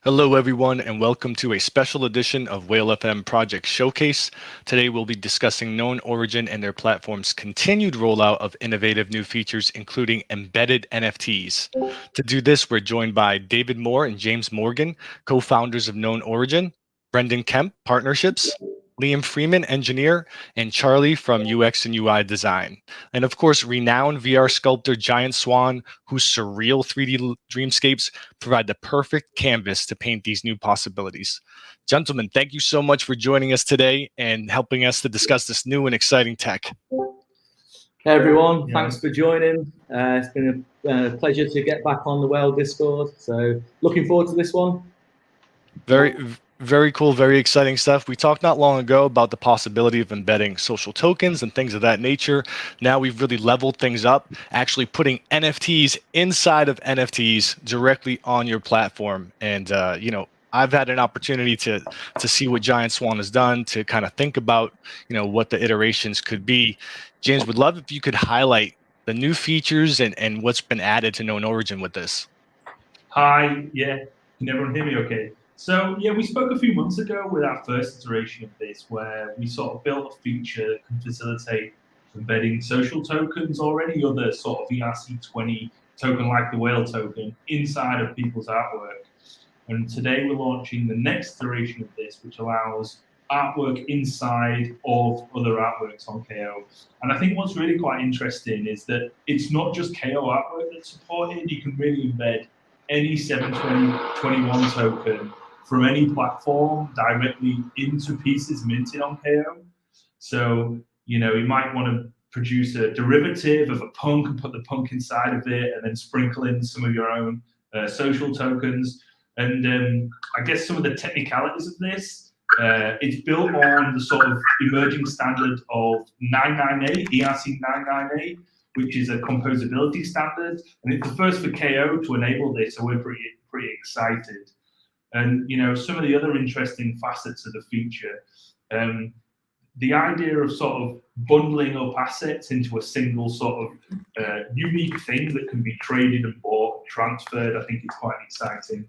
Hello, everyone, and welcome to a special edition of Whale FM Project Showcase. Today, we'll be discussing KnownOrigin and their platform's continued rollout of innovative new features, including embedded NFTs. To do this, we're joined by David Moore and James Morgan, co-founders of KnownOrigin, Brendan Kemp, Partnerships, Liam Freeman, Engineer, and Charlie from UX and UI Design. And of course, renowned VR sculptor Giant Swan, whose surreal 3D dreamscapes provide the perfect canvas to paint these new possibilities. Gentlemen, thank you so much for joining us today and helping us to discuss this new and exciting tech. Hey everyone, thanks for joining. It's been a pleasure to get back on the Whale Discord. So looking forward to this one. Very cool, very exciting stuff. We talked not long ago about the possibility of embedding social tokens and things of that nature. Now we've really leveled things up, actually putting NFTs inside of NFTs directly on your platform. And, I've had an opportunity to see what Giant Swan has done, to kind of think about, what the iterations could be. James, would love if you could highlight the new features and what's been added to KnownOrigin with this. Hi, can everyone hear me okay? So we spoke a few months ago with our first iteration of this, where we sort of built a feature that can facilitate embedding social tokens or any other sort of ERC20 token like the whale token inside of people's artwork. And today we're launching the next iteration of this, which allows artwork inside of other artworks on KO. And I think what's really quite interesting is that it's not just KO artwork that's supported. You can really embed any 72021 token from any platform directly into pieces minted on KO. So, you might want to produce a derivative of a punk and put the punk inside of it and then sprinkle in some of your own social tokens. And I guess some of the technicalities of this, it's built on the sort of emerging standard of 998, ERC 998, which is a composability standard, and it's the first for KO to enable this, so we're pretty excited. And some of the other interesting facets of the feature, the idea of sort of bundling up assets into a single sort of unique thing that can be traded and bought, transferred, I think is quite exciting.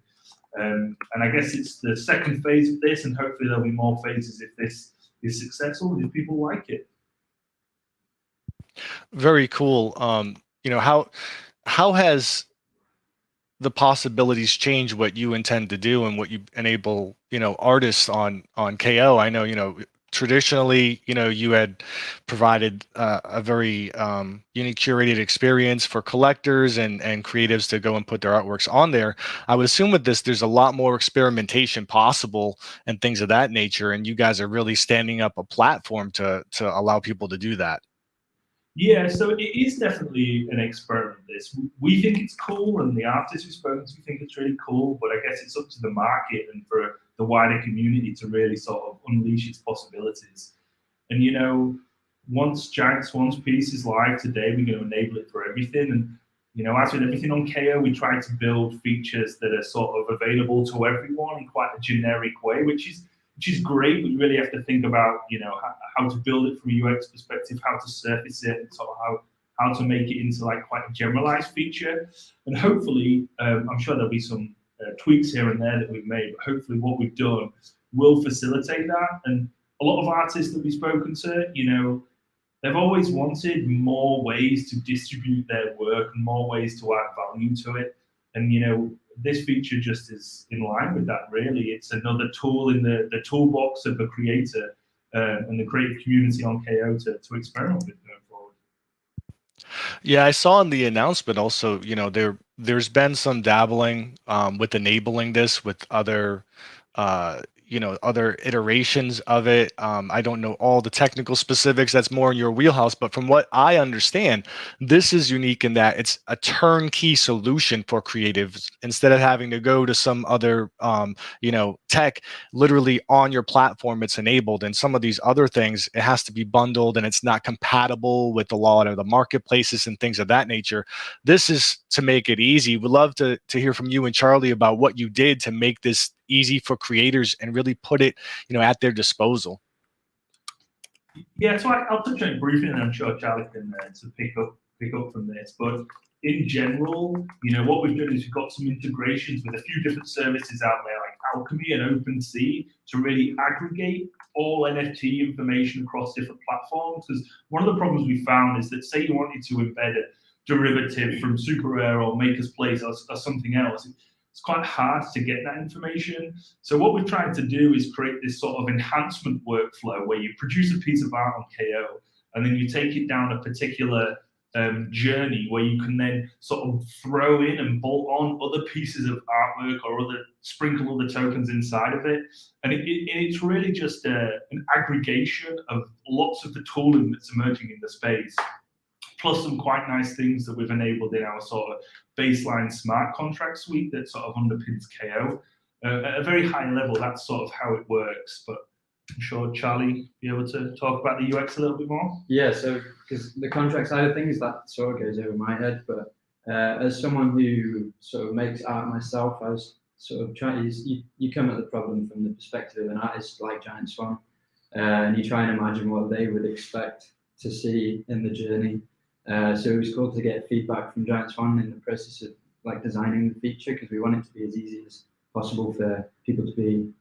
And I guess it's the second phase of this, and hopefully there'll be more phases if this is successful and if people like it. Very cool. How has the possibilities changed what you intend to do and what you enable, artists on KO? I know, traditionally, you had provided a very unique curated experience for collectors and creatives to go and put their artworks on there. I would assume with this, there's a lot more experimentation possible and things of that nature. And you guys are really standing up a platform to allow people to do that. Yeah, so it is definitely an experiment, this. We think it's cool, and the artists we've spoken to think it's really cool, but I guess it's up to the market and for the wider community to really sort of unleash its possibilities. And once Giant Swan's piece is live today, we're going to enable it for everything. And as with everything on KO, we try to build features that are sort of available to everyone in quite a generic way, which is great. We really have to think about, how to build it from a UX perspective, how to surface it, and sort of how to make it into like quite a generalized feature. And hopefully, I'm sure there'll be some tweaks here and there that we've made, but hopefully what we've done will facilitate that. And a lot of artists that we've spoken to, they've always wanted more ways to distribute their work and more ways to add value to it. And, this feature just is in line with that, really. It's another tool in the toolbox of the creator and the creative community on KO to experiment with going forward. Yeah, I saw in the announcement also, there's been some dabbling with enabling this with other other iterations of it. I don't know all the technical specifics. That's more in your wheelhouse. But from what I understand, this is unique in that it's a turnkey solution for creatives. Instead of having to go to some other, tech, literally on your platform, it's enabled. And some of these other things, it has to be bundled and it's not compatible with a lot of the marketplaces and things of that nature. This is to make it easy. We'd love to hear from you and Charlie about what you did to make this easy for creators and really put it, at their disposal. Yeah, so I'll touch on it briefly, and I'm sure Charlie can to pick up from this. But in general, what we've done is we've got some integrations with a few different services out there, like Alchemy and OpenSea, to really aggregate all NFT information across different platforms. Because one of the problems we found is that, say you wanted to embed a derivative from Super Rare or Maker's Place or something else, it's quite hard to get that information. So what we're trying to do is create this sort of enhancement workflow where you produce a piece of art on KO, and then you take it down a particular journey where you can then sort of throw in and bolt on other pieces of artwork or sprinkle other tokens inside of it. And it's really just an aggregation of lots of the tooling that's emerging in the space, plus some quite nice things that we've enabled in our sort of baseline smart contract suite that sort of underpins KO. At a very high level, that's sort of how it works. But I'm sure Charlie be able to talk about the UX a little bit more. Yeah, so because the contract side of things, that sort of goes over my head. But as someone who sort of makes art myself, I was sort of trying to, you come at the problem from the perspective of an artist like Giant Swan, and you try and imagine what they would expect to see in the journey. So it was cool to get feedback from Giant Swan in the process of like designing the feature, because we want it to be as easy as possible for people to be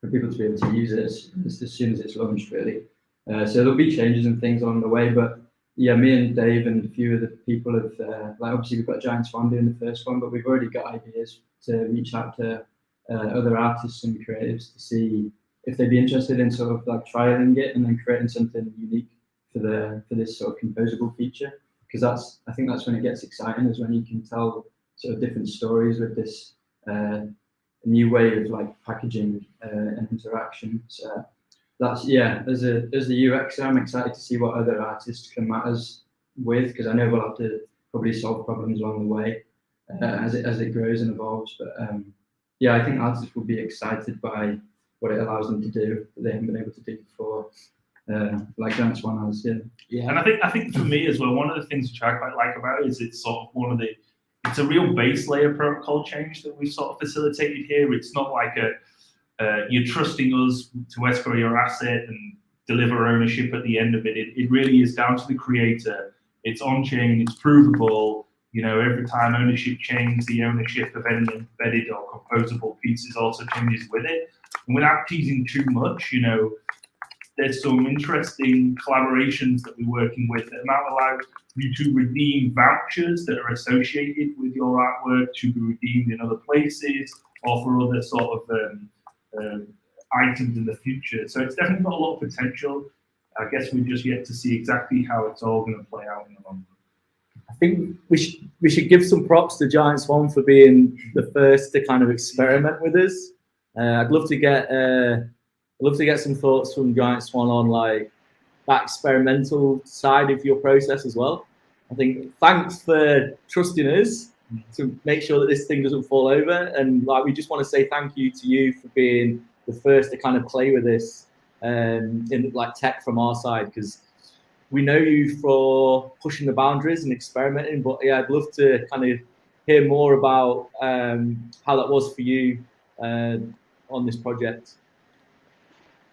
able to use it as soon as it's launched, really. So there'll be changes and things along the way, but yeah, me and Dave and a few of the people have, like obviously we've got Giant Swan doing the first one, but we've already got ideas to reach out to other artists and creatives to see if they'd be interested in sort of like trialing it and then creating something unique for this sort of composable feature. Because I think that's when it gets exciting, is when you can tell sort of different stories with this new way of like packaging and interaction. So that's, yeah, as the UXer, I'm excited to see what other artists come at us with, because I know we'll have to probably solve problems along the way as it grows and evolves. But yeah, I think artists will be excited by what it allows them to do that they haven't been able to do before, like Giant Swan has. Yeah, and I think for me as well, one of the things which I quite like about it is it's sort of it's a real base layer protocol change that we've sort of facilitated here. It's not like you're trusting us to escrow your asset and deliver ownership at the end of it. It really is down to the creator. It's on-chain, it's provable. Every time ownership changes, the ownership of any embedded or composable pieces also changes with it. And without teasing too much, there's some interesting collaborations that we're working with that might allow you to redeem vouchers that are associated with your artwork to be redeemed in other places or for other sort of items in the future. So it's definitely got a lot of potential. I guess we're just yet to see exactly how it's all going to play out in the long run. I think we should give some props to Giant Swan for being the first to kind of experiment with us. I'd love to get some thoughts from Giant Swan on like that experimental side of your process as well. I think thanks for trusting us to make sure that this thing doesn't fall over, and like we just want to say thank you to you for being the first to kind of play with this in like tech from our side, because we know you for pushing the boundaries and experimenting. But yeah, I'd love to kind of hear more about how that was for you on this project.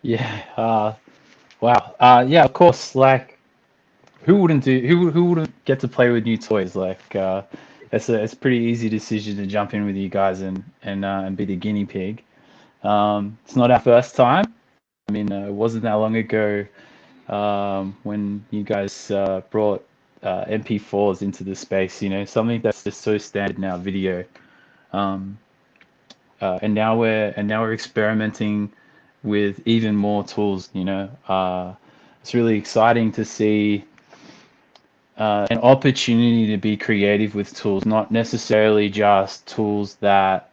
Yeah. Wow. Yeah, of course. Like, who wouldn't get to play with new toys? Like, it's a pretty easy decision to jump in with you guys and be the guinea pig. It's not our first time. I mean, it wasn't that long ago when you guys brought MP4s into the space. Something that's just so standard now, video. And now we're experimenting with even more tools. It's really exciting to see an opportunity to be creative with tools, not necessarily just tools that,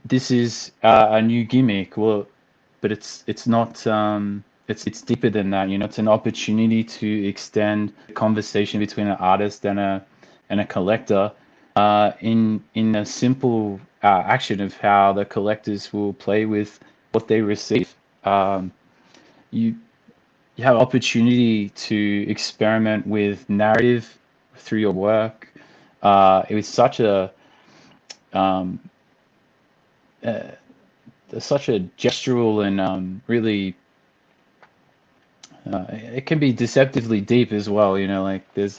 this is a new gimmick. Well, but it's not. It's deeper than that. It's an opportunity to extend the conversation between an artist and a collector in a simple action of how the collectors will play with what they receive. You have opportunity to experiment with narrative through your work. It was such a gestural and really it can be deceptively deep as well. Like there's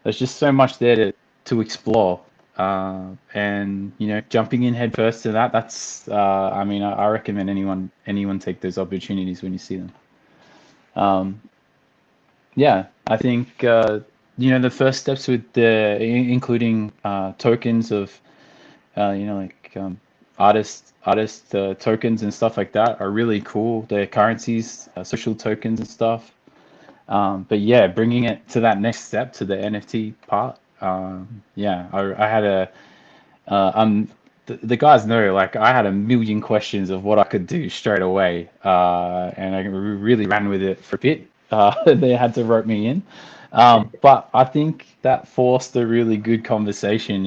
there's just so much there to explore. And jumping in head first to that's I mean, I recommend anyone take those opportunities when you see them. Yeah, I think the first steps with including tokens of like artist tokens and stuff like that are really cool. They're currencies, social tokens and stuff. But yeah, bringing it to that next step, to the NFT part. Yeah, I had the guys know, like, I had a million questions of what I could do straight away, and I really ran with it for a bit. They had to rope me in, but I think that forced a really good conversation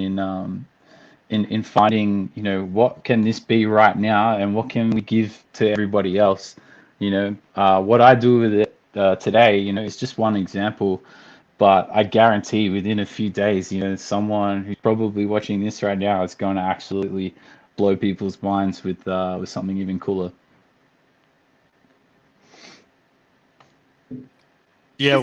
in finding, what can this be right now, and what can we give to everybody else. What I do with it today, is just one example. But I guarantee within a few days, someone who's probably watching this right now is going to absolutely blow people's minds with something even cooler. Yeah,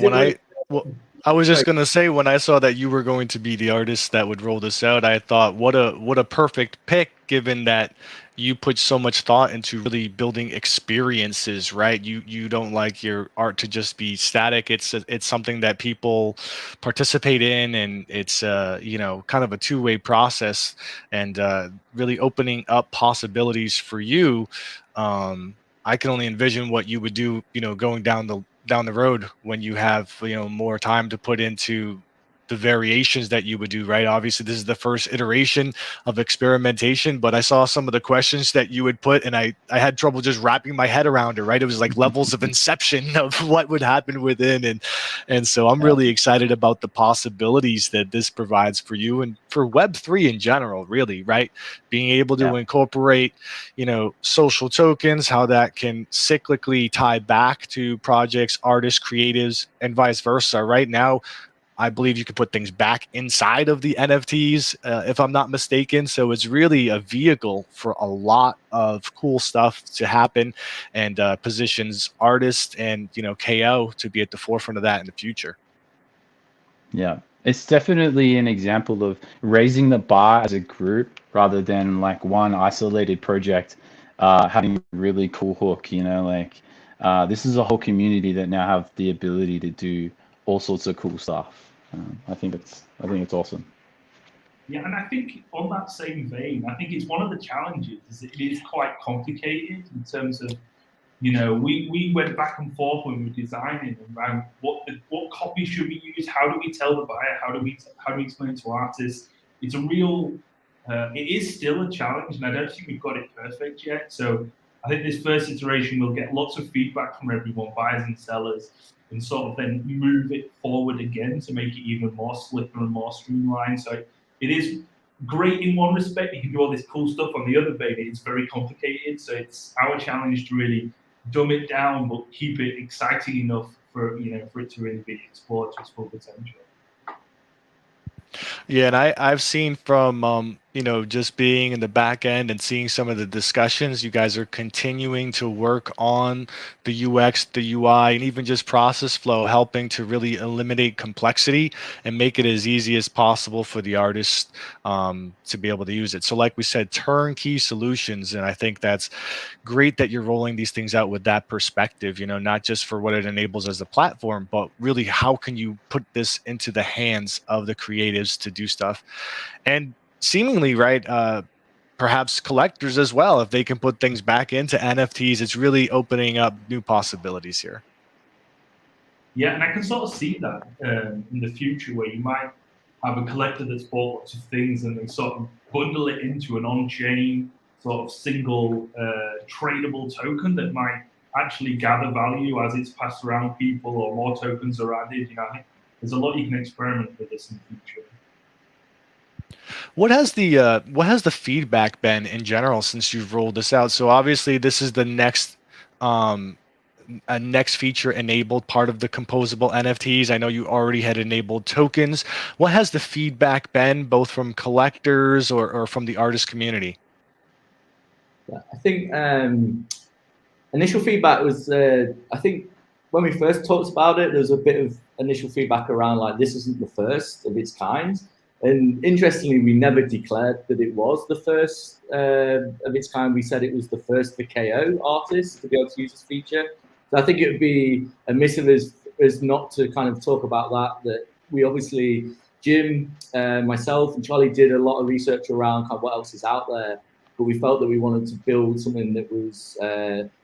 I was just Sorry. gonna say, when I saw that you were going to be the artist that would roll this out, I thought, what a perfect pick, given that you put so much thought into really building experiences, right? You don't like your art to just be static. It's something that people participate in, and it's kind of a two-way process, and really opening up possibilities for you. I can only envision what you would do, going down the road when you have, more time to put into the variations that you would do, right? Obviously, this is the first iteration of experimentation, but I saw some of the questions that you would put, and I had trouble just wrapping my head around it, right? It was like levels of inception of what would happen within, and so I'm really excited about the possibilities that this provides for you and for Web3 in general, really, right? Being able to incorporate, social tokens, how that can cyclically tie back to projects, artists, creatives, and vice versa. Right now, I believe you can put things back inside of the NFTs, if I'm not mistaken. So it's really a vehicle for a lot of cool stuff to happen, and positions artists and KO to be at the forefront of that in the future. Yeah, it's definitely an example of raising the bar as a group rather than like one isolated project having a really cool hook. This is a whole community that now have the ability to do all sorts of cool stuff. I think it's awesome. Yeah, and I think on that same vein, I think it's one of the challenges is it is quite complicated in terms of, we went back and forth when we were designing around what copy should we use, how do we tell the buyer, how do we explain to artists. It's a real, it is still a challenge, and I don't think we've got it perfect yet. So I think this first iteration will get lots of feedback from everyone, buyers and sellers, and sort of then move it forward again to make it even more slicker and more streamlined. So it is great in one respect, you can do all this cool stuff. On the other vein, it's very complicated. So it's our challenge to really dumb it down, but keep it exciting enough for it to really be explored to its full potential. Yeah, and I've seen from just being in the back end and seeing some of the discussions, you guys are continuing to work on the UX, the UI, and even just process flow, helping to really eliminate complexity and make it as easy as possible for the artist to be able to use it. So like we said, turnkey solutions, and I think that's great that you're rolling these things out with that perspective, not just for what it enables as a platform, but really how can you put this into the hands of the creatives to do stuff. And seemingly, right, perhaps collectors as well, if they can put things back into NFTs, it's really opening up new possibilities here. Yeah, and I can sort of see that in the future, where you might have a collector that's bought lots of things and they sort of bundle it into an on-chain sort of single tradable token that might actually gather value as it's passed around people, or more tokens are added. I think there's a lot you can experiment with this in the future. What has the feedback been in general since you've rolled this out? So obviously this is the next a next feature enabled part of the composable NFTs. I know you already had enabled tokens. What has the feedback been, both from collectors or from the artist community? I think initial feedback was, I think when we first talked about it, there was a bit of initial feedback around like this isn't the first of its kind. And interestingly, we never declared that it was the first of its kind. We said it was the first for KO artists to be able to use this feature. So I think it would be amiss of us not to kind of talk about that. That we obviously, Jim, myself, and Charlie did a lot of research around kind of what else is out there, but we felt that we wanted to build something that was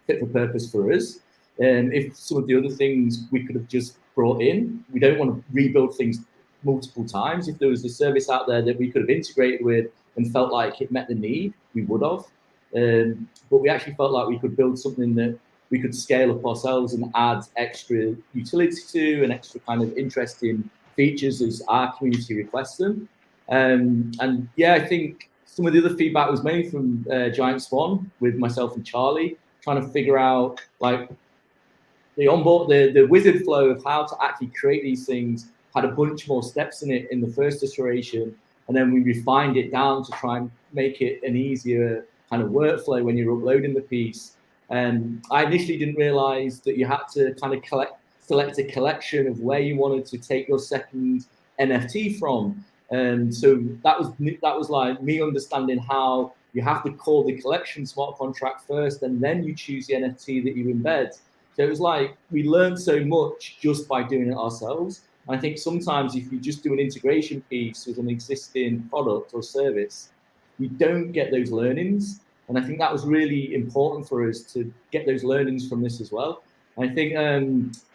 fit for purpose for us. And if some of the other things we could have just brought in, we don't want to rebuild things multiple times. If there was a service out there that we could have integrated with and felt like it met the need, we would have. But we actually felt like we could build something that we could scale up ourselves and add extra utility to and extra kind of interesting features as our community requests them. And yeah, I think some of the other feedback was mainly from Giant Swan with myself and Charlie, trying to figure out like the wizard flow of how to actually create these things had a bunch more steps in it in the first iteration, and then we refined it down to try and make it an easier kind of workflow when you're uploading the piece. And I initially didn't realize that you had to kind of select a collection of where you wanted to take your second NFT from. And so that was like me understanding how you have to call the collection smart contract first, and then you choose the NFT that you embed. So it was like we learned so much just by doing it ourselves. I think sometimes if you just do an integration piece with an existing product or service, you don't get those learnings. And I think that was really important for us to get those learnings from this as well. I think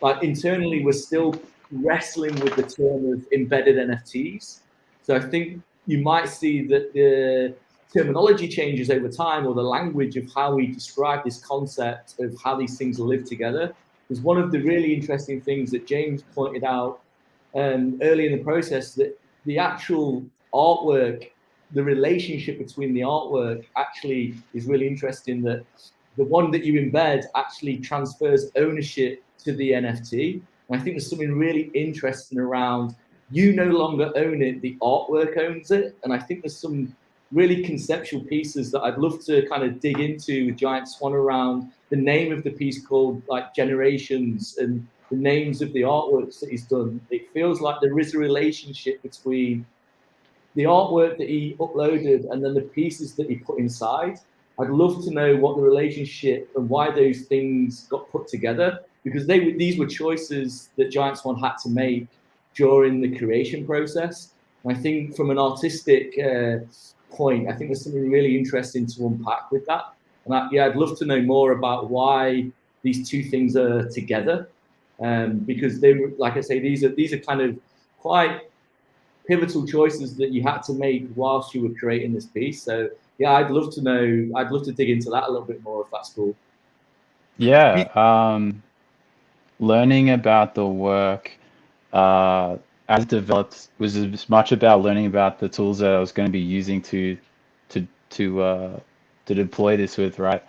like internally, we're still wrestling with the term of embedded NFTs. So I think you might see that the terminology changes over time, or the language of how we describe this concept of how these things live together. Because one of the really interesting things that James pointed out early in the process, that the actual artwork, the relationship between the artwork actually is really interesting, that the one that you embed actually transfers ownership to the NFT. And I think there's something really interesting around you no longer own it, the artwork owns it. And I think there's some really conceptual pieces that I'd love to kind of dig into with Giant Swan around the name of the piece called like Generations and the names of the artworks that he's done. It feels like there is a relationship between the artwork that he uploaded and then the pieces that he put inside. I'd love to know what the relationship and why those things got put together, because these were choices that Giant Swan had to make during the creation process. And I think from an artistic point, I think there's something really interesting to unpack with that. And I'd love to know more about why these two things are together, because they were, like I say, these are kind of quite pivotal choices that you had to make whilst you were creating this piece. So yeah, I'd love to dig into that a little bit more if that's cool. Yeah, learning about the work as developed was as much about learning about the tools that I was going to be using to deploy this with, right?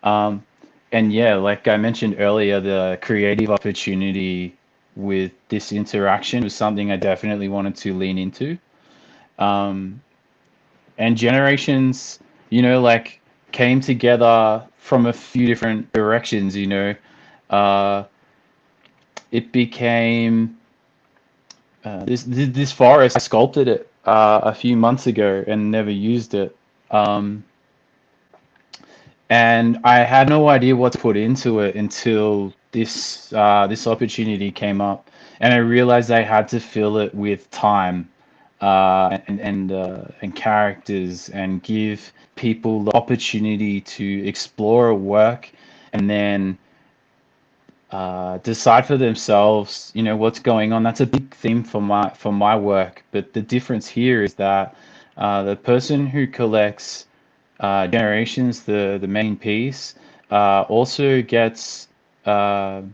And yeah, like I mentioned earlier, the creative opportunity with this interaction was something I definitely wanted to lean into. And Generations, like came together from a few different directions, it became this forest. I sculpted it a few months ago and never used it. And I had no idea what to put into it until this opportunity came up, and I realized I had to fill it with time and characters, and give people the opportunity to explore a work, and then decide for themselves, what's going on. That's a big theme for my work. But the difference here is that the person who collects Generations, the main piece, also gets the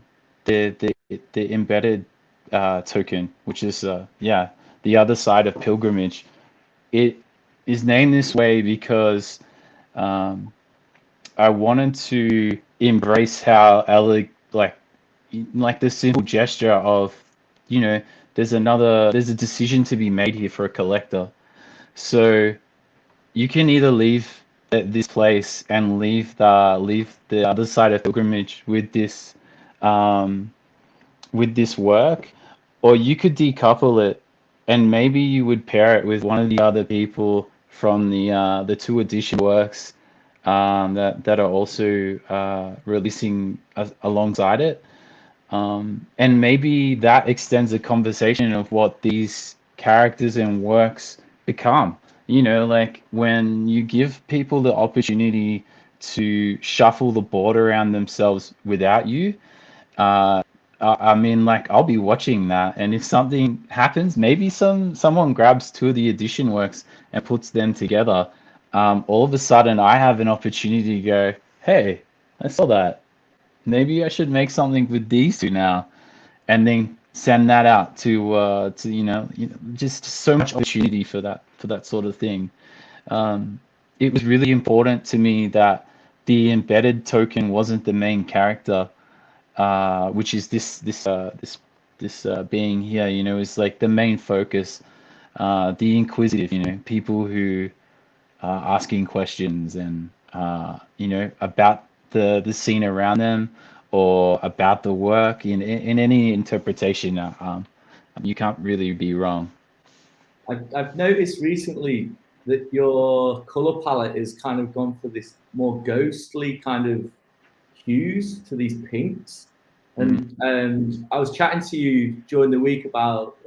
embedded token, which is the other side of pilgrimage. It is named this way because I wanted to embrace how like the simple gesture of, there's a decision to be made here for a collector. So you can either leave at this place and leave the other side of pilgrimage with this with this work, or you could decouple it, and maybe you would pair it with one of the other people from the two edition works that are also releasing alongside it. And maybe that extends the conversation of what these characters and works become. You know, like when you give people the opportunity to shuffle the board around themselves without you, I mean, like I'll be watching that, and if something happens, maybe someone grabs two of the edition works and puts them together. All of a sudden, I have an opportunity to go, hey, I saw that. Maybe I should make something with these two now, and then send that out to just so much opportunity for that sort of thing. It was really important to me that the embedded token wasn't the main character, which is this being here. You know, is like the main focus. The inquisitive, you know, people who are asking questions and about the scene around them, or about the work in any interpretation. You can't really be wrong. I've noticed recently that your color palette is kind of gone for this more ghostly kind of hues to these pinks. And I was chatting to you during the week about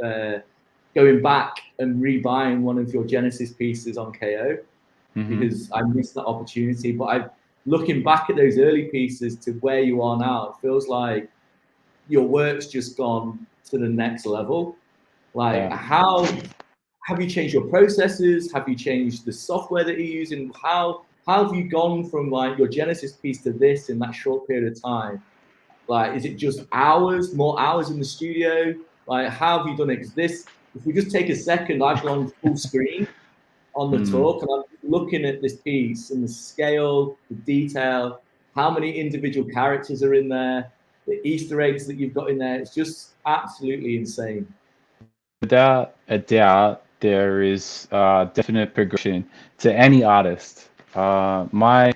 going back and rebuying one of your Genesis pieces on KO, because I missed that opportunity. But looking back at those early pieces to where you are now, it feels like your work's just gone to the next level. Like, how have you changed your processes? Have you changed the software that you're using? How have you gone from like your Genesis piece to this in that short period of time? Like, is it just more hours in the studio? Like, how have you done it? Because if we just take a second, I've gone full screen on the talk, and I'm looking at this piece and the scale, the detail, how many individual characters are in there, the Easter eggs that you've got in there. It's just absolutely insane. Without a doubt, there is definite progression to any artist. My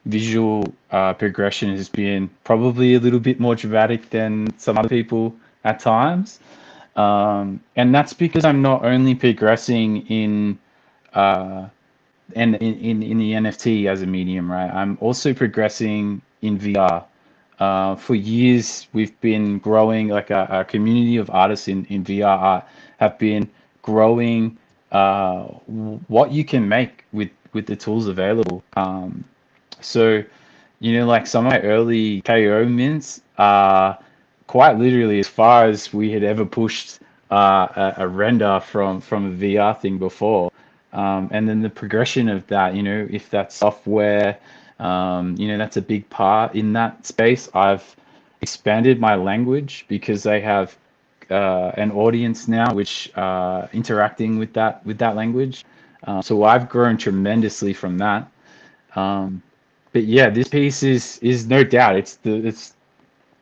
visual progression has been probably a little bit more dramatic than some other people at times. And that's because I'm not only progressing in the NFT as a medium, right? I'm also progressing in VR. For years, we've been growing, like a community of artists in VR art have been growing what you can make with the tools available. So, like some of my early KO mints are quite literally as far as we had ever pushed a render from a VR thing before. And then the progression of that, if that's software, that's a big part in that space. I've expanded my language because they have an audience now which interacting with that language. So I've grown tremendously from that. But yeah, this piece is no doubt it's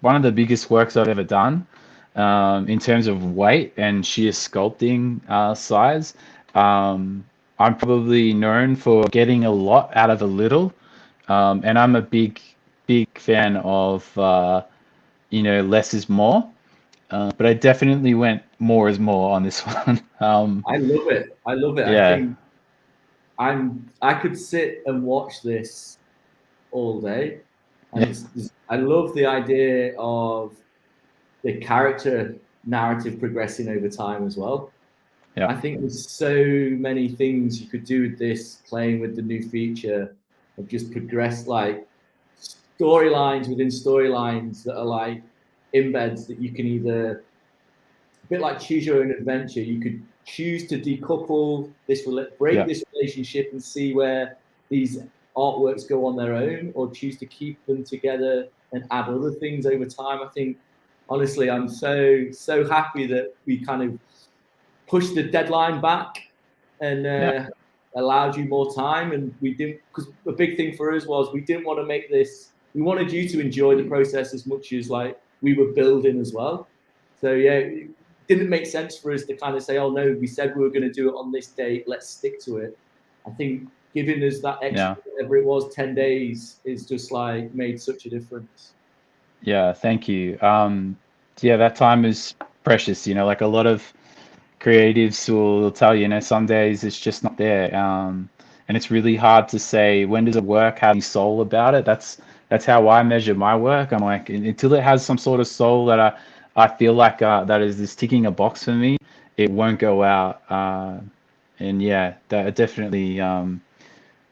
one of the biggest works I've ever done in terms of weight and sheer sculpting size. I'm probably known for getting a lot out of a little, and I'm a big fan of less is more. But I definitely went more is more on this one. I love it. Yeah. I think I could sit and watch this all day, and I love the idea of the character narrative progressing over time as well. Yeah. I think there's so many things you could do with this, playing with the new feature of just progress, like storylines within storylines that are like embeds that you can either, a bit like choose your own adventure, you could choose to decouple this, break this relationship and see where these artworks go on their own, or choose to keep them together and add other things over time. I think, honestly, I'm so happy that we kind of pushed the deadline back and allowed you more time. And we didn't, because the big thing for us was we didn't want to make this, we wanted you to enjoy the process as much as like we were building as well. So yeah, it didn't make sense for us to kind of say, oh no, we said we were going to do it on this date, let's stick to it. I think giving us that extra, whatever it was, 10 days is just like made such a difference. Yeah, thank you. yeah, that time is precious. You know, like a lot of creatives will tell you, you know, some days it's just not there. And it's really hard to say when does a work have any soul about it. That's how I measure my work. I'm like, until it has some sort of soul that I feel like that is ticking a box for me, it won't go out. And yeah, that definitely,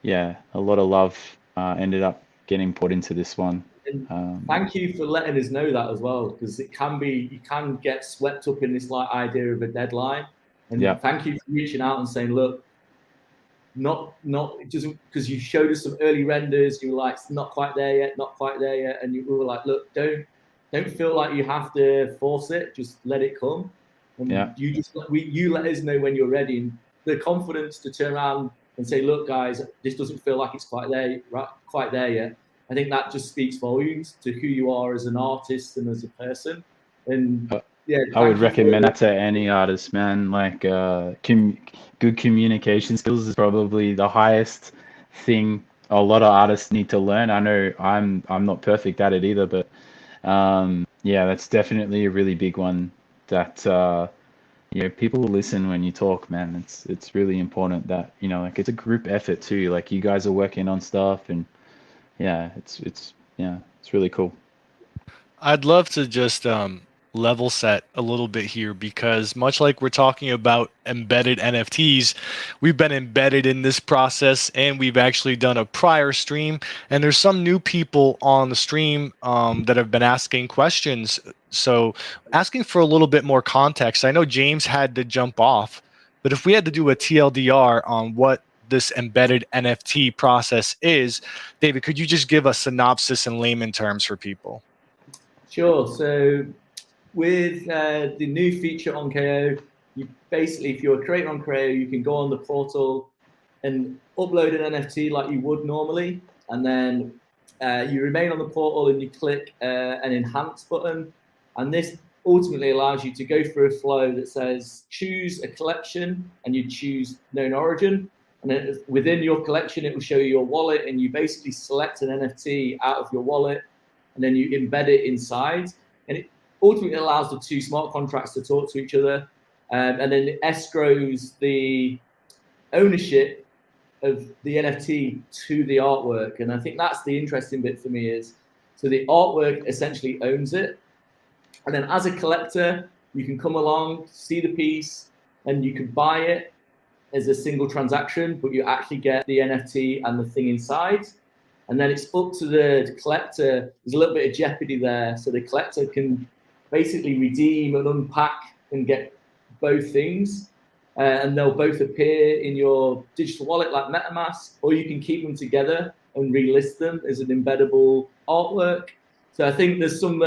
yeah, a lot of love ended up getting put into this one. And thank you for letting us know that as well, because it can be, you can get swept up in this like idea of a deadline. And Yeah. thank you for reaching out and saying, look, not just because you showed us some early renders, you were like, it's not quite there yet, not quite there yet, and we were like, look, don't feel like you have to force it, just let it come. And Yeah. you let us know when you're ready, and the confidence to turn around and say, look, guys, this doesn't feel like it's quite there yet. I think that just speaks volumes to who you are as an artist and as a person. And yeah, I would recommend that to any artist, man. Like, good communication skills is probably the highest thing a lot of artists need to learn. I know I'm not perfect at it either, but yeah, that's definitely a really big one that you know, people will listen when you talk, man. It's really important that, you know, like it's a group effort too. Like you guys are working on stuff, and yeah, it's really cool. I'd love to just level set a little bit here, because much like we're talking about embedded NFTs, we've been embedded in this process, and we've actually done a prior stream, and there's some new people on the stream that have been asking questions. So asking for a little bit more context. I know James had to jump off, but if we had to do a TLDR on what this embedded NFT process is, David, could you just give a synopsis in layman terms for people? Sure. So with the new feature on KO, you basically, if you're a creator on KO, you can go on the portal and upload an NFT like you would normally, and then you remain on the portal and you click an enhance button, and this ultimately allows you to go through a flow that says choose a collection, and you choose KnownOrigin, and then within your collection it will show you your wallet, and you basically select an NFT out of your wallet, and then you embed it inside, and it ultimately allows the two smart contracts to talk to each other, and then it escrows the ownership of the NFT to the artwork. And I think that's the interesting bit for me, is so the artwork essentially owns it, and then as a collector you can come along, see the piece, and you can buy it as a single transaction, but you actually get the NFT and the thing inside. And then it's up to the collector. There's a little bit of jeopardy there. So the collector can basically redeem and unpack and get both things. And they'll both appear in your digital wallet like MetaMask, or you can keep them together and relist them as an embeddable artwork. So I think there's some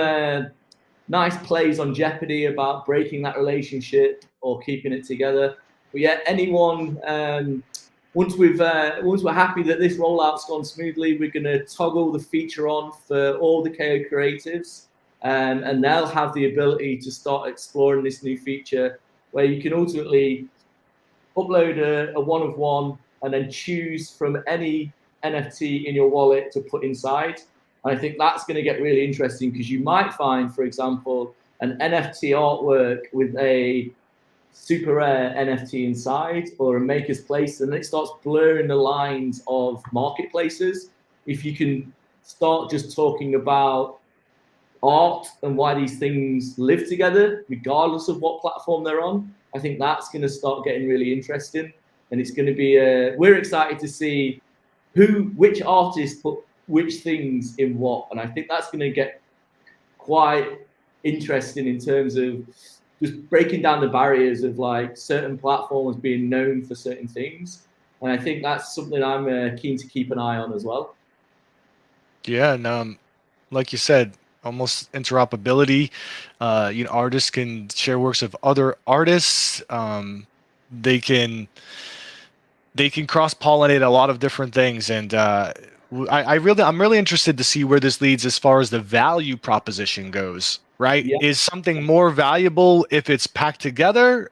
nice plays on jeopardy about breaking that relationship or keeping it together. But yeah, anyone... Once we're happy that this rollout's gone smoothly, we're going to toggle the feature on for all the KO creatives, and they'll have the ability to start exploring this new feature, where you can ultimately upload a one of one and then choose from any NFT in your wallet to put inside. And I think that's going to get really interesting, because you might find, for example, an NFT artwork with a super rare NFT inside, or a maker's place, and it starts blurring the lines of marketplaces. If you can start just talking about art and why these things live together, regardless of what platform they're on, I think that's going to start getting really interesting. And it's going to be, we're excited to see which artists put which things in what. And I think that's going to get quite interesting in terms of just breaking down the barriers of like certain platforms being known for certain things. And I think that's something I'm keen to keep an eye on as well. Yeah, and like you said, almost interoperability. You know, artists can share works of other artists. They can cross-pollinate a lot of different things, and I'm really interested to see where this leads as far as the value proposition goes. Right? Yeah. Is something more valuable if it's packed together?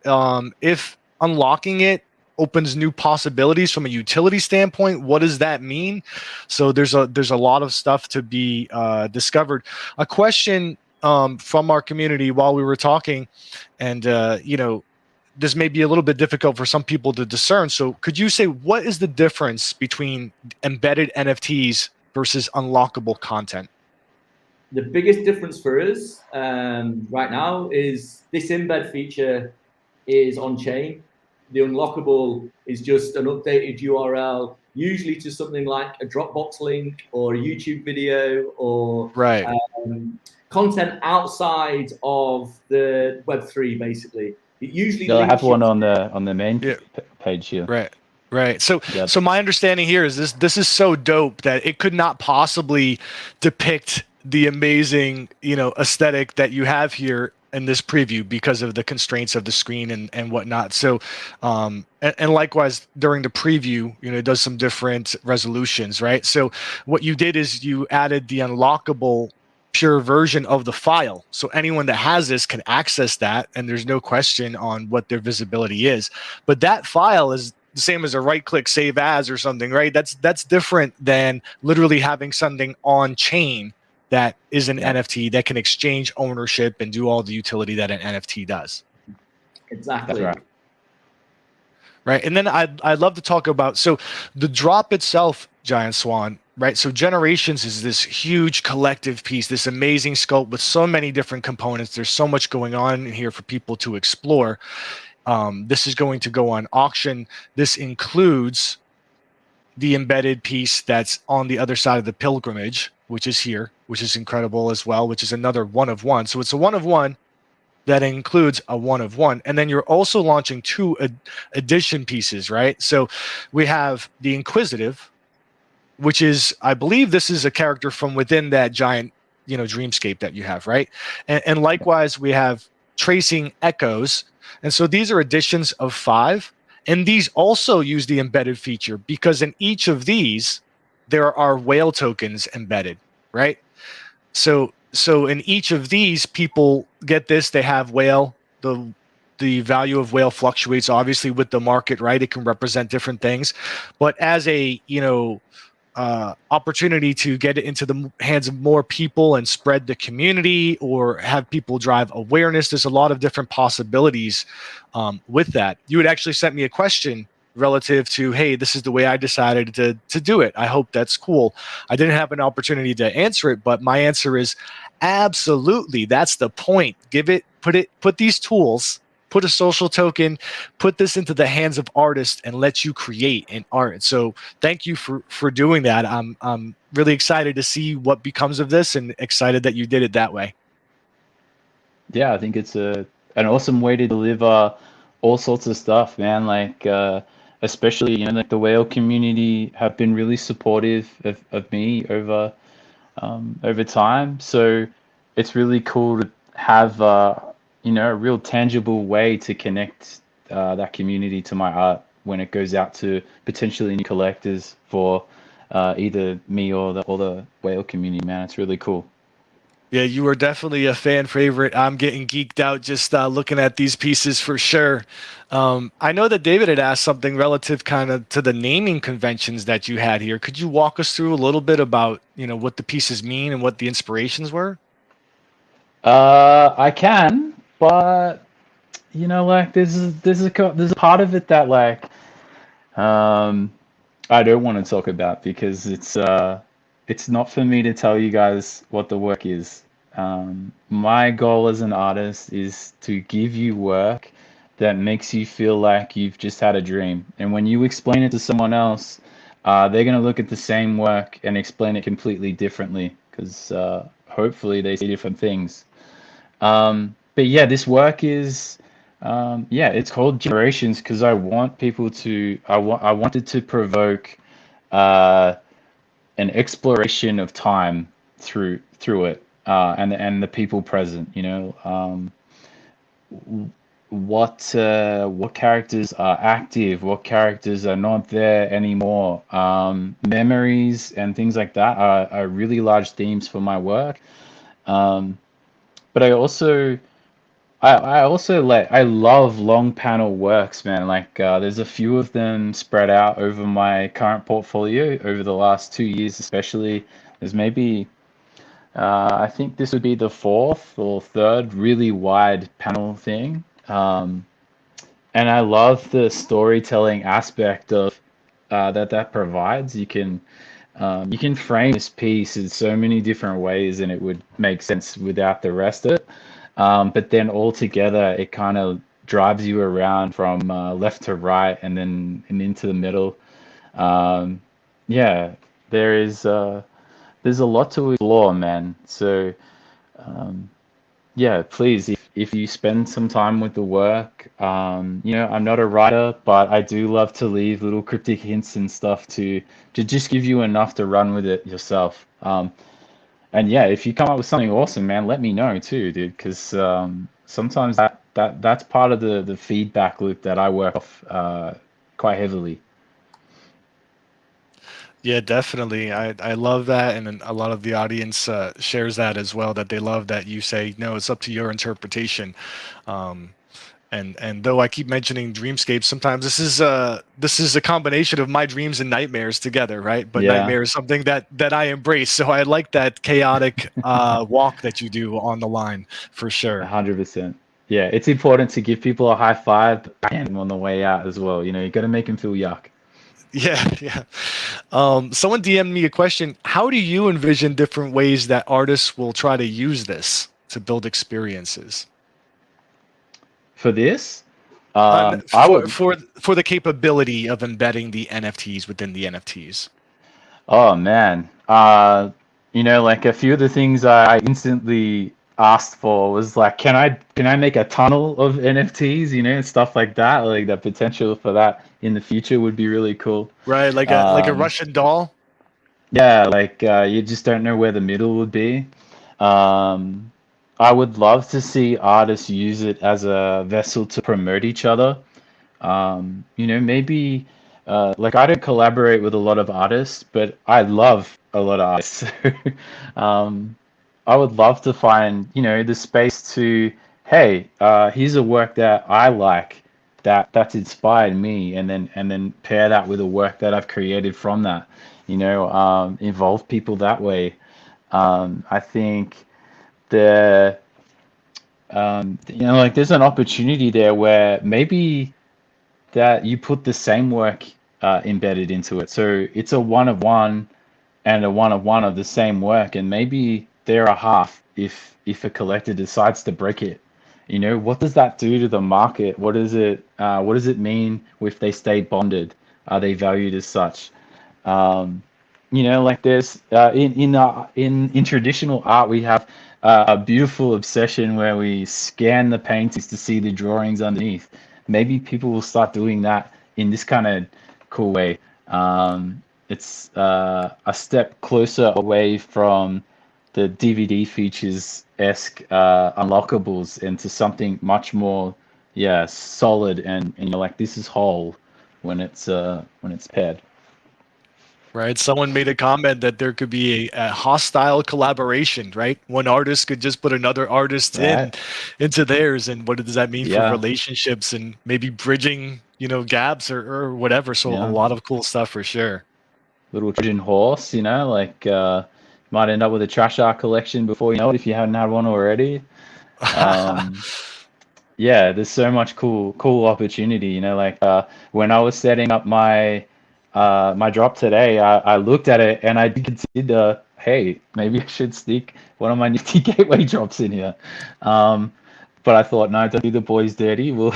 If unlocking it opens new possibilities from a utility standpoint, what does that mean? So there's a lot of stuff to be discovered. A question from our community while we were talking, and this may be a little bit difficult for some people to discern. So could you say, what is the difference between embedded NFTs versus unlockable content? The biggest difference for us right now is this embed feature is on chain. The unlockable is just an updated URL, usually to something like a Dropbox link or a YouTube video or Right. Content outside of the Web3, basically. It usually They'll have links you one on the main page here. Right. Right. So Yep. so my understanding here is this is so dope that it could not possibly depict the amazing, aesthetic that you have here in this preview because of the constraints of the screen and whatnot. So and likewise during the preview, it does some different resolutions, right? So what you did is you added the unlockable pure version of the file. So anyone that has this can access that, and there's no question on what their visibility is. But that file is the same as a right-click save as or something, right? That's different than literally having something on chain that is an NFT that can exchange ownership and do all the utility that an NFT does. Exactly. That's right. Right. And then I'd love to talk about, so the drop itself, Giant Swan, right? So Generations is this huge collective piece, this amazing scope with so many different components. There's so much going on in here for people to explore. This is going to go on auction. This includes the embedded piece that's on the other side of the pilgrimage, which is here, which is incredible as well, which is another one of one. So it's a one of one that includes a one of one. And then you're also launching two addition pieces, right? So we have the Inquisitive, which is, I believe this is a character from within that giant, dreamscape that you have, right? And likewise, we have Tracing Echoes. And so these are additions of 5. And these also use the embedded feature because in each of these, there are whale tokens embedded, right? So in each of these, people get this. They have whale. The value of whale fluctuates obviously with the market, right? It can represent different things, but as a opportunity to get it into the hands of more people and spread the community or have people drive awareness, there's a lot of different possibilities with that. You had actually sent me a question relative to, hey, this is the way I decided to do it. I hope that's cool. I didn't have an opportunity to answer it, but my answer is absolutely. That's the point. Put these tools, put a social token, put this into the hands of artists and let you create an art. So thank you for doing that. I'm really excited to see what becomes of this and excited that you did it that way. Yeah, I think it's an awesome way to deliver all sorts of stuff, man. Like, especially, like the whale community have been really supportive of me over time. So it's really cool to have, a real tangible way to connect that community to my art when it goes out to potentially new collectors for either me or the whale community, man. It's really cool. Yeah, you were definitely a fan favorite. I'm getting geeked out just looking at these pieces for sure. I know that David had asked something relative kind of to the naming conventions that you had here. Could you walk us through a little bit about, what the pieces mean and what the inspirations were? I can, but like there's a part of it that like I don't want to talk about because it's not for me to tell you guys what the work is. My goal as an artist is to give you work that makes you feel like you've just had a dream. And when you explain it to someone else, they're going to look at the same work and explain it completely differently because hopefully they see different things. But yeah, this work is, it's called Generations because I want people to, I wanted to provoke an exploration of time through it and the people present. What characters are active, what characters are not there anymore. Memories and things like that are really large themes for my work. But I love long panel works, man. Like there's a few of them spread out over my current portfolio over the last 2 years, especially. There's maybe I think this would be the fourth or third really wide panel thing. And I love the storytelling aspect of that provides. You can frame this piece in so many different ways, and it would make sense without the rest of it. But then all together, it kind of drives you around from left to right, and into the middle. Um, yeah, there's a lot to explore, man. So um, yeah, please, if you spend some time with the work, I'm not a writer, but I do love to leave little cryptic hints and stuff to just give you enough to run with it yourself. And yeah, if you come up with something awesome, man, let me know too, dude, because sometimes that's part of the feedback loop that I work off quite heavily. Yeah, definitely. I love that, and then a lot of the audience shares that as well. That they love that you say, no, it's up to your interpretation. Um, and though I keep mentioning dreamscapes, sometimes this is a combination of my dreams and nightmares together, right? But Yeah, nightmare is something that I embrace. So I like that chaotic walk that you do on the line for sure. 100%. Yeah, it's important to give people a high five, but back them on the way out as well. You got to make them feel yuck. Yeah, yeah. Someone DM'd me a question. How do you envision different ways that artists will try to use this to build experiences? For this, I For would. for the capability of embedding the NFTs within the NFTs. Oh man, like a few of the things I instantly asked for was like, can I make a tunnel of NFTs? And stuff like that. Like the potential for that in the future would be really cool. Right, like a Um, Russian doll. yeah, like you just don't know where the middle would be. Um, I would love to see artists use it as a vessel to promote each other. Maybe like I don't collaborate with a lot of artists, but I love a lot of artists. um, I would love to find, the space to, hey, here's a work that I like that's inspired me, and then pair that with a work that I've created from that. Involve people that way. I think the like there's an opportunity there where maybe that you put the same work embedded into it. So it's a one of one and a one of one of the same work, and maybe they're a half if a collector decides to break it. What does that do to the market? What does it mean if they stay bonded? Are they valued as such? Like there's in traditional art we have a beautiful obsession where we scan the paintings to see the drawings underneath. Maybe people will start doing that in this kind of cool way. It's a step closer away from the DVD features esque unlockables into something much more, yeah, solid and like this is whole when it's paired. Right. Someone made a comment that there could be a hostile collaboration, right? One artist could just put another artist Right? into theirs, and what does that mean for Yeah. relationships and maybe bridging, gaps or whatever. So a Yeah. lot of cool stuff for sure. Little Trojan horse, like might end up with a trash art collection before you know it if you haven't had one already. Um, yeah, there's so much cool opportunity, like when I was setting up my drop today, I looked at it and I did consider, hey, maybe I should stick one of my Nifty Gateway drops in here. But I thought, no, don't do the boys dirty. We'll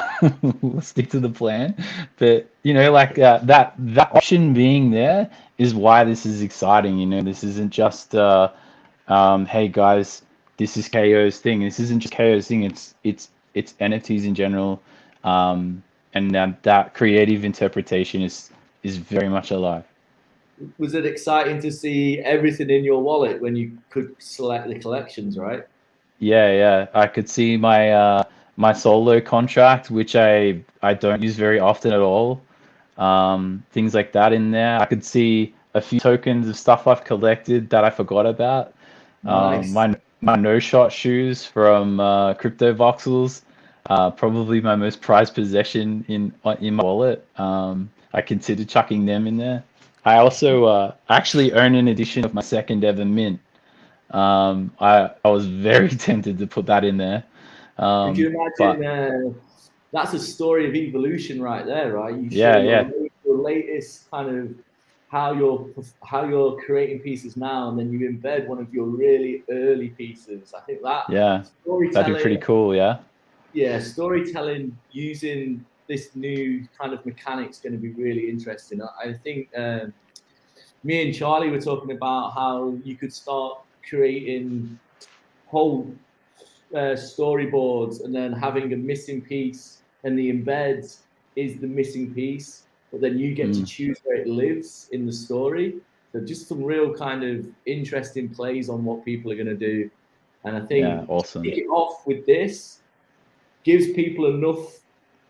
stick to the plan. But like that option being there is why this is exciting. This isn't just hey guys, this is KO's thing. This isn't just KO's thing. It's NFTs in general, and that creative interpretation is very much alive. Was it exciting to see everything in your wallet when you could select the collections, right? Yeah. I could see my solo contract, which I don't use very often at all. Things like that in there. I could see a few tokens of stuff I've collected that I forgot about. Nice. My no shot shoes from Crypto Voxels, probably my most prized possession in my wallet. I considered chucking them in there. I also actually own an edition of my second ever mint. I was very tempted to put that in there. Could you But imagine? That's a story of evolution right there, right? You show yeah, your latest kind of how you're creating pieces now, and then you embed one of your really early pieces. I think that yeah, that'd be pretty storytelling, cool. Yeah, yeah, storytelling using this new kind of mechanic's going to be really interesting. I think me and Charlie were talking about how you could start creating whole storyboards and then having a missing piece, and the embed is the missing piece, but then you get to choose where it lives in the story. So just some real kind of interesting plays on what people are going to do. And I yeah, think awesome. kick it off with this gives people enough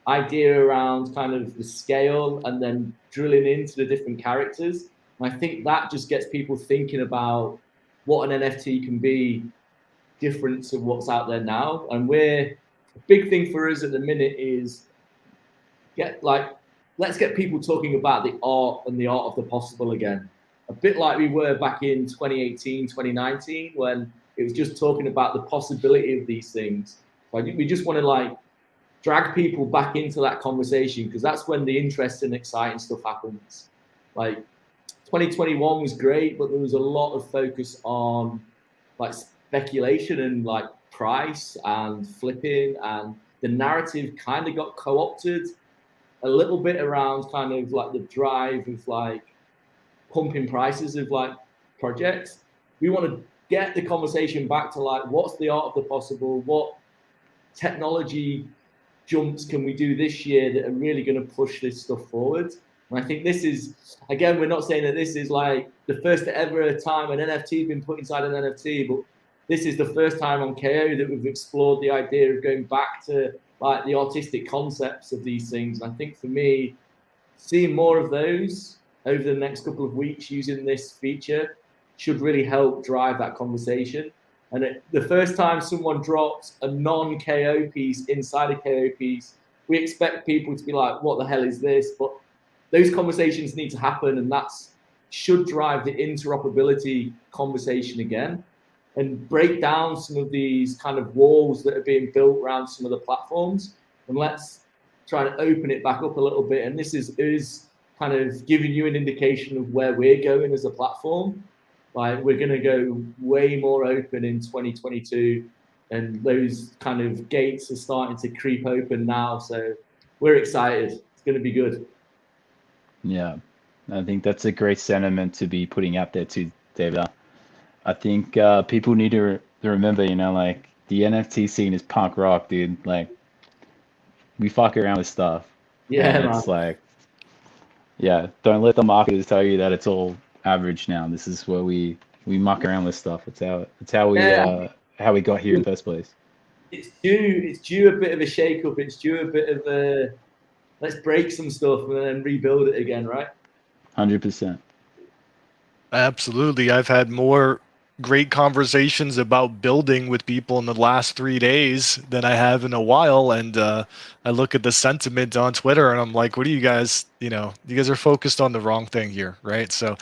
idea around kind of the scale and then drilling into the different characters. And I think that just gets people thinking about what an NFT can be different to what's out there now. And a big thing for us at the minute is let's get people talking about the art and the art of the possible again. A bit like we were back in 2018, 2019, when it was just talking about the possibility of these things. So we just want to drag people back into that conversation, because that's when the interesting, exciting stuff happens. Like 2021 was great, but there was a lot of focus on speculation and price and flipping, and the narrative kind of got co-opted a little bit around kind of the drive of pumping prices of projects. We want to get the conversation back to what's the art of the possible, what technology jumps can we do this year that are really going to push this stuff forward. And I think this is, again, we're not saying that this is the first ever time an NFT has been put inside an NFT, but this is the first time on KO that we've explored the idea of going back to the artistic concepts of these things. And I think for me, seeing more of those over the next couple of weeks using this feature should really help drive that conversation. And the first time someone drops a non-KO piece inside a KO piece, we expect people to be like, what the hell is this? But those conversations need to happen, and that should drive the interoperability conversation again and break down some of these kind of walls that are being built around some of the platforms. And let's try to open it back up a little bit. And this is kind of giving you an indication of where we're going as a platform. We're going to go way more open in 2022, and those kind of gates are starting to creep open now. So we're excited. It's going to be good. Yeah, I think that's a great sentiment to be putting out there too, David. I think people need to remember, the NFT scene is punk rock, dude. We fuck around with stuff. Yeah, and it's yeah, don't let the marketers tell you that it's all average now. This is where we muck around with stuff. It's how we got here in the first place. It's due a bit of a shake up. It's due a bit of a let's break some stuff and then rebuild it again, right? 100%. Absolutely. I've had more great conversations about building with people in the last 3 days than I have in a while. And I look at the sentiment on Twitter and I'm like, what are you guys, you guys are focused on the wrong thing here, right? So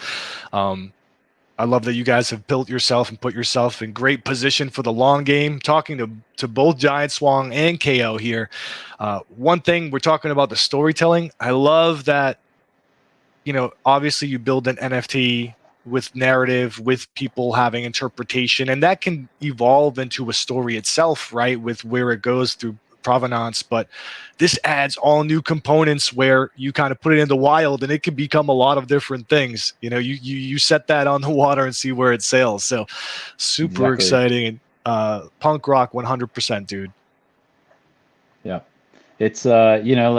I love that you guys have built yourself and put yourself in great position for the long game. Talking to both Giant Swan and KO here. One thing, we're talking about the storytelling. I love that, obviously you build an NFT with narrative, with people having interpretation, and that can evolve into a story itself, right? With where it goes through provenance. But this adds all new components where you kind of put it in the wild and it can become a lot of different things. You set that on the water and see where it sails. So super exciting and punk rock 100%, dude. Yeah. It's and you know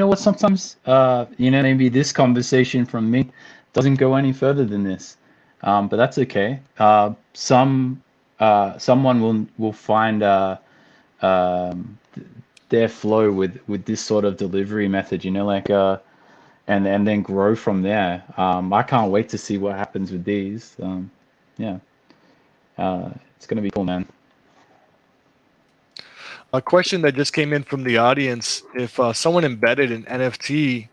what, sometimes maybe this conversation from me doesn't go any further than this, but that's okay. Someone will find their flow with this sort of delivery method, and then grow from there. I can't wait to see what happens with these. It's gonna be cool, man. A question that just came in from the audience: if someone embedded an NFT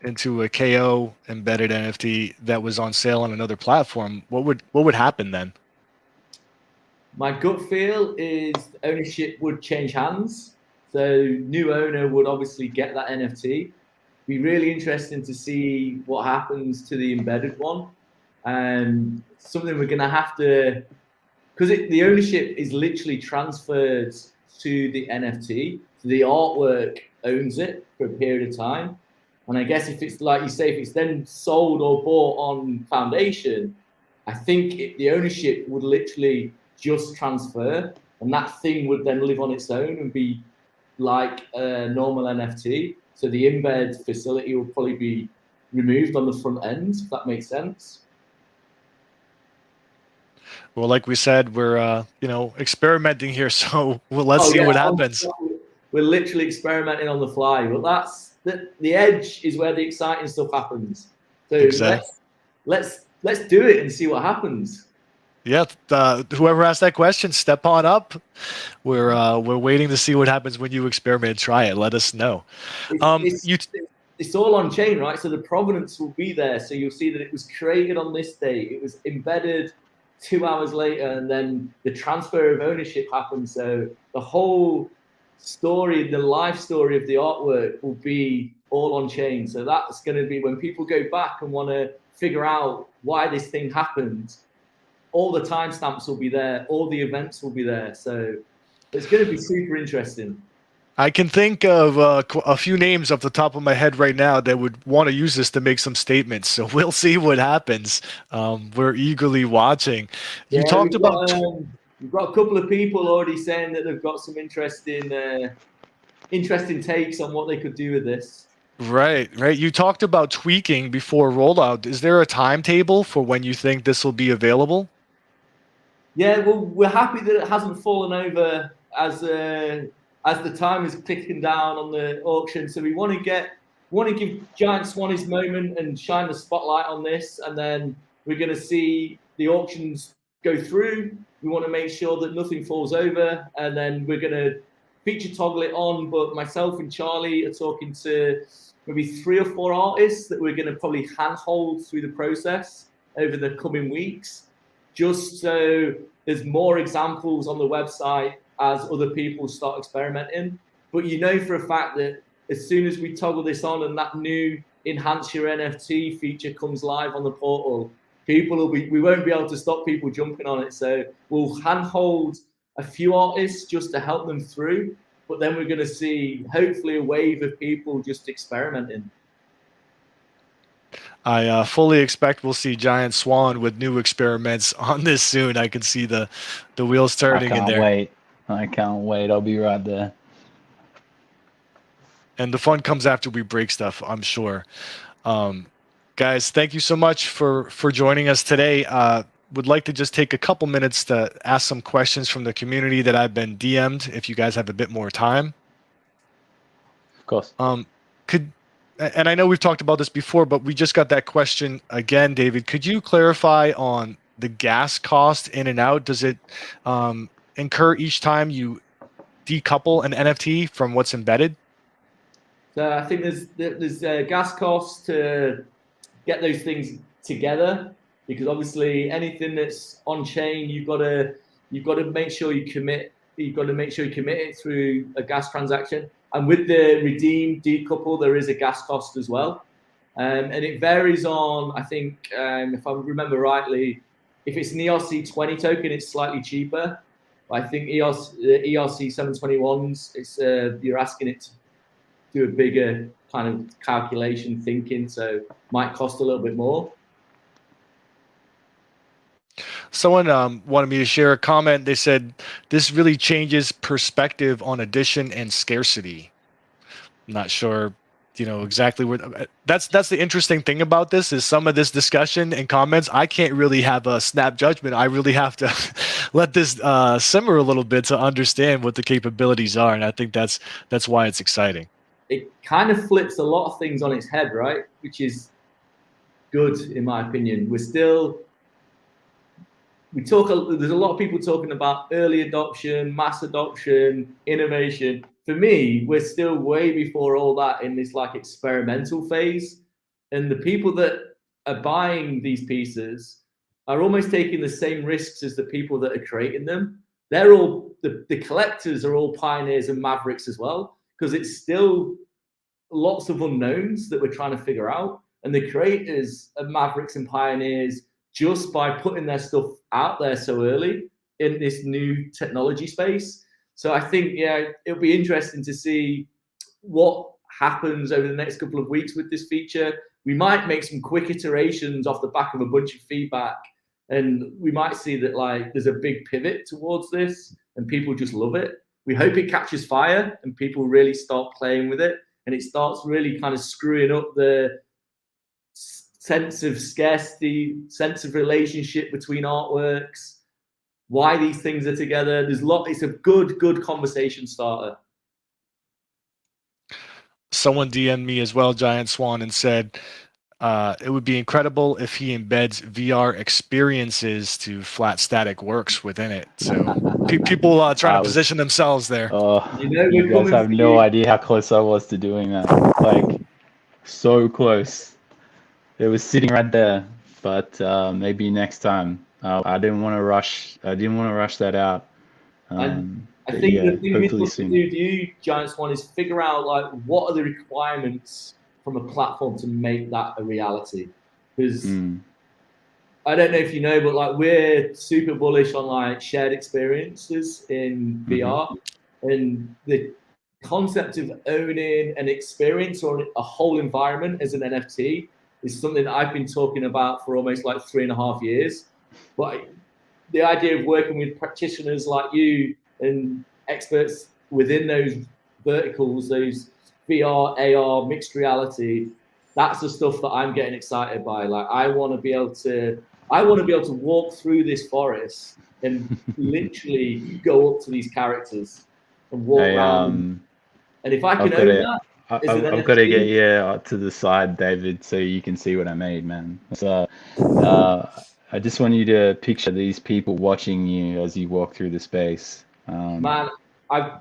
into a KO embedded NFT that was on sale on another platform, what would happen then? My gut feel is ownership would change hands. So new owner would obviously get that NFT. Be really interesting to see what happens to the embedded one. And something we're going to have to, because the ownership is literally transferred to the NFT. So the artwork owns it for a period of time. And I guess if it's like you say, if it's then sold or bought on Foundation, I think the ownership would literally just transfer, and that thing would then live on its own and be like a normal NFT. So the embed facility will probably be removed on the front end, if that makes sense. Well, like we said, we're experimenting here, so let's see what happens. We're literally experimenting on the fly, but that's the edge is where the exciting stuff happens. So Exactly. let's do it and see what happens. Yeah, whoever asked that question, step on up. We're waiting to see what happens when you experiment and try it. Let us know. It's all on chain, right? So the provenance will be there. So you'll see that it was created on this date. It was embedded 2 hours later, and then the transfer of ownership happens. So the whole story, the life story of the artwork will be all on chain. So that's going to be when people go back and want to figure out why this thing happened. All the timestamps will be there. All the events will be there. So it's going to be super interesting. I can think of a few names off the top of my head right now that would want to use this to make some statements. So we'll see what happens. We're eagerly watching. You talked about. We've got a couple of people already saying that they've got some interesting takes on what they could do with this. Right. You talked about tweaking before rollout. Is there a timetable for when you think this will be available? Yeah, well, we're happy that it hasn't fallen over as the time is clicking down on the auction. So we want to give Giant Swan his moment and shine the spotlight on this, and then we're going to see the auctions go through. We want to make sure that nothing falls over, and then we're going to feature toggle it on. But myself and Charlie are talking to maybe 3 or 4 artists that we're going to probably handhold through the process over the coming weeks, just so there's more examples on the website as other people start experimenting. But you know for a fact that as soon as we toggle this on and that new enhance your NFT feature comes live on the portal, we won't be able to stop people jumping on it. So we'll handhold a few artists just to help them through, but then we're going to see hopefully a wave of people just experimenting. I fully expect we'll see Giant Swan with new experiments on this soon. I can see the wheels turning in there. I can't wait. I'll be right there. And the fun comes after we break stuff, I'm sure. Guys, thank you so much for joining us today. Would like to just take a couple minutes to ask some questions from the community that I've been DM'd, if you guys have a bit more time. Of course. And I know we've talked about this before, but we just got that question again, David. Could you clarify on the gas cost in and out? Does it incur each time you decouple an NFT from what's embedded? So I think there's gas costs to get those things together, because obviously anything that's on chain, you've got to make sure you commit. You've got to make sure you commit it through a gas transaction. And with the redeem decouple, there is a gas cost as well, and it varies on. I think if I remember rightly, if it's an ERC20 token, it's slightly cheaper. I think the ERC 721s, it's you're asking it to do a bigger kind of calculation thinking, so might cost a little bit more. Someone wanted me to share a comment. They said this really changes perspective on addition and scarcity. I'm not sure, exactly where. That's the interesting thing about this is some of this discussion and comments. I can't really have a snap judgment. I really have to let this simmer a little bit to understand what the capabilities are, and I think that's why it's exciting. It kind of flips a lot of things on its head, right? Which is good in my opinion. There's a lot of people talking about early adoption, mass adoption, innovation. For me, we're still way before all that in this like experimental phase. And the people that are buying these pieces are almost taking the same risks as the people that are creating them. they're all the collectors are all pioneers and mavericks as well, because it's still lots of unknowns that we're trying to figure out, and the creators are mavericks and pioneers just by putting their stuff out there so early in this new technology space. So I think, yeah, it'll be interesting to see what happens over the next couple of weeks with this feature. We might make some quick iterations off the back of a bunch of feedback, and we might see that like there's a big pivot towards this and people just love it. We hope it catches fire and people really start playing with it, and it starts really kind of screwing up the sense of scarcity, sense of relationship between artworks, why these things are together. It's a good conversation starter. Someone DM'd me as well, Giant Swan, and said it would be incredible if he embeds VR experiences to flat static works within it. So people trying to position themselves there. You guys have no idea how close I was to doing that. Like, so close. It was sitting right there, but maybe next time. I didn't want to rush. I didn't want to rush that out. I think the thing we'd love to do with you, Giant Swan, is figure out like what are the requirements from a platform to make that a reality. Because I don't know if you know, but like we're super bullish on like shared experiences in VR, and the concept of owning an experience or a whole environment as an NFT is something that I've been talking about for almost like 3.5 years. But the idea of working with practitioners like you and experts within those verticals, those VR, AR, mixed reality, that's the stuff that I'm getting excited by. Like I want to be able to walk through this forest and literally go up to these characters and walk around. And if I can own that, I've got to get to the side, David, so you can see what I made, man. So I just want you to picture these people watching you as you walk through the space. Man,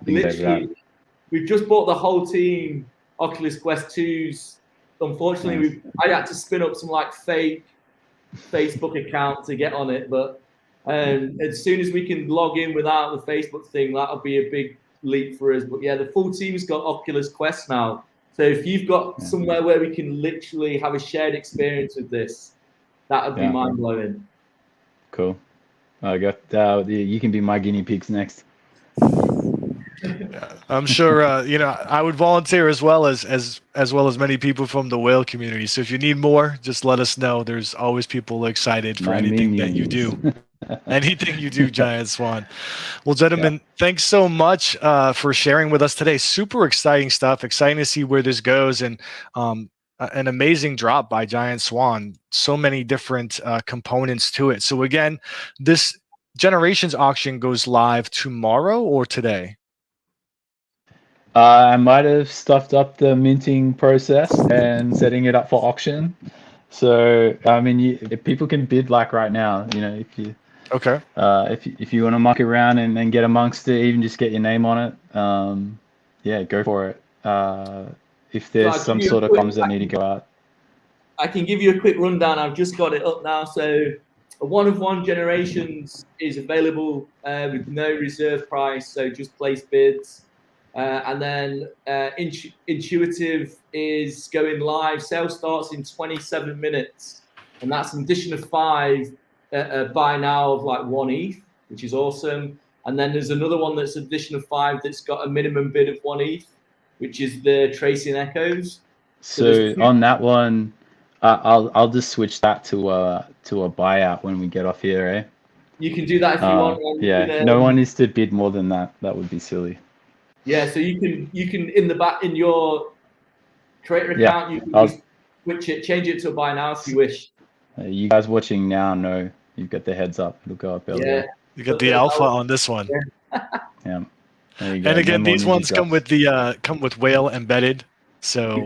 we've just bought the whole team Oculus Quest 2s. Unfortunately, I had to spin up some like fake Facebook account to get on it, but as soon as we can log in without the Facebook thing, that'll be a big leap for us. But yeah, the full team's got Oculus Quest now. So if you've got somewhere where we can literally have a shared experience with this, that would be mind blowing. Cool. I got you can be my guinea pigs next. I'm sure I would volunteer as well as many people from the whale community. So if you need more, just let us know. There's always people excited for anything that you do. Anything you do, Giant Swan. Well, gentlemen, thanks so much for sharing with us today. Super exciting stuff. Exciting to see where this goes, and an amazing drop by Giant Swan. So many different components to it. So again, this Generations auction goes live tomorrow or today? I might have stuffed up the minting process and setting it up for auction. So I mean, people can bid like right now. You know, if you if you want to muck around and then get amongst it, even just get your name on it. Go for it. If there's some sort of comms that need to go out, I can give you a quick rundown. I've just got it up now. So a 1-of-1 Generations is available with no reserve price. So just place bids. And then Intuitive is going live. Sale starts in 27 minutes. And that's an addition of 5 buy now of like 1 ETH, which is awesome. And then there's another one that's an addition of 5 that's got a minimum bid of 1 ETH, which is the Tracing Echoes. So on that one, I'll just switch that to a buyout when we get off here, eh? You can do that if you want. No one is to bid more than that. That would be silly. Yeah, so you can in your creator account, you can just switch it, change it to a buy now if you wish. You guys watching now know you've got the heads up. It'll go up earlier. Yeah, you got the alpha on this one. Yeah. There you go. And again, these ones come with whale embedded. So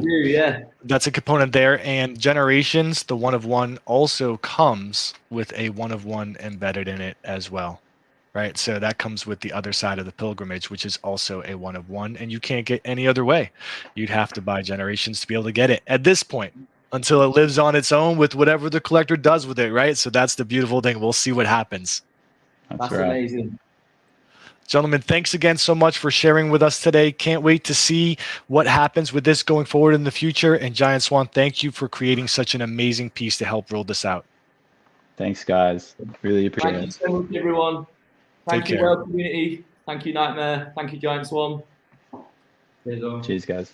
that's a component there. And Generations, the 1-of-1, also comes with a 1-of-1 embedded in it as well. Right, so that comes with the other side of the pilgrimage, which is also a 1-of-1, and you can't get any other way. You'd have to buy Generations to be able to get it at this point, until it lives on its own with whatever the collector does with it, right? So that's the beautiful thing. We'll see what happens. That's amazing. Gentlemen, thanks again so much for sharing with us today. Can't wait to see what happens with this going forward in the future. And Giant Swan, thank you for creating such an amazing piece to help roll this out. Thanks, guys. Really appreciate Thank you it. so much, everyone. Take Thank you, care. World Community. Thank you, Nightmare. Thank you, Giant Swan. Cheers, all. Cheers, guys.